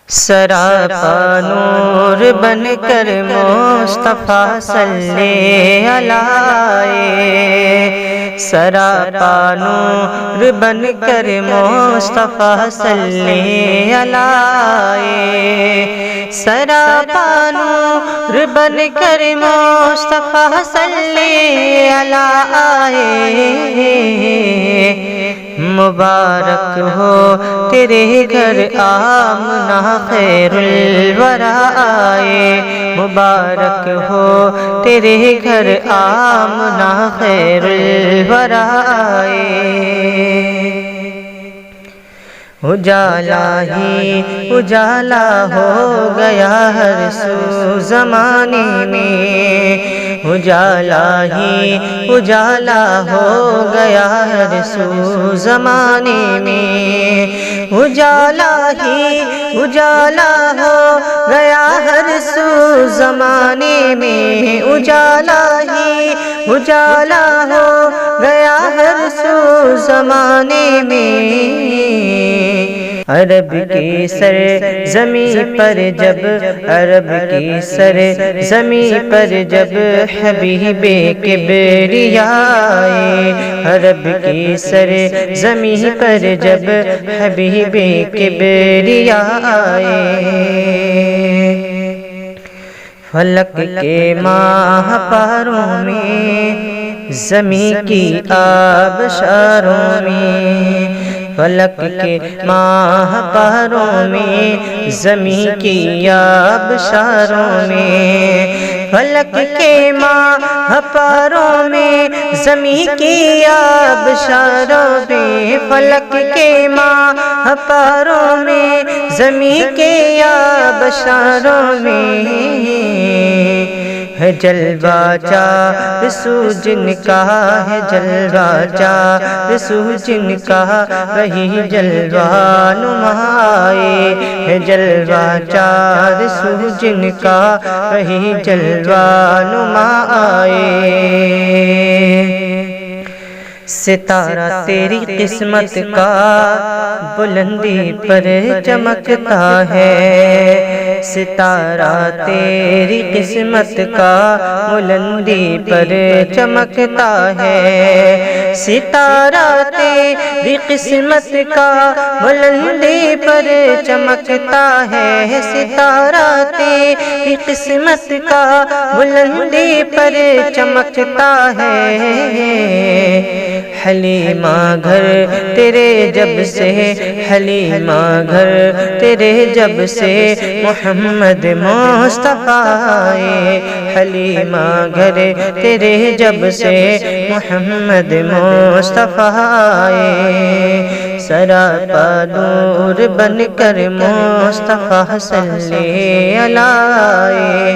سراپا نور بن کر مصطفیٰ صلی علیہ، سراپا نور بن کر مصطفیٰ صلی علیہ، سراپا نور بن کر مصطفیٰ صلی علیہ۔ مبارک ہو تیرے گھر آمنہ خیر الورا آئے، مبارک ہو تیرے گھر آمنہ خیر الورا آئے۔ اجالا ہی اجالا ہو گیا ہر سو زمانے میں، اجالا ہی اجالا ہو گیا ہر سو زمانے میں، اجالا ہی اجالا ہو گیا ہر سو زمانے میں، اجالا ہی اجالا ہو گیا ہر سو زمانے میں۔ عرب کی سر زمیں پر جب، عرب کی سر زمیں پر جب حبیب کبریاء آئے، عرب کی سر زمیں پر جب حبیب کبریاء آئے۔ فلک کے ماہ پاروں میں، زمیں کی آبشاروں میں، فلک کے ماہ پاروں میں، زمیں کی آبشاروں میں، فلک کے ماہ پاروں میں، زمیں کی آبشاروں میں، فلک کے ماہ پاروں میں، زمیں کے آبشاروں میں۔ ہے جلوہ چار سو جن کا، ہے جلوہ چار سو جن کا، وہی جلوہ نمائے، ہے جلوہ چار سو جن کا، وہی جلوہ نمائے۔ ستارہ تیری قسمت کا بلندی پر چمکتا ہے، ستارہ تیری قسمت کا بلندی پر چمکتا ہے، ستارہ تیری قسمت کا بلندی پر چمکتا ہے، ستارہ تیری قسمت کا بلندی پر چمکتا ہے۔ حلیمہ گھر تیرے جب سے، حلیمہ گھر تیرے جب سے محمد مصطفیٰ آئے، حلیمہ گھر تیرے جب سے محمد مصطفیٰ آئے، سراپا نور بن کر مصطفیٰ صلی علیہ۔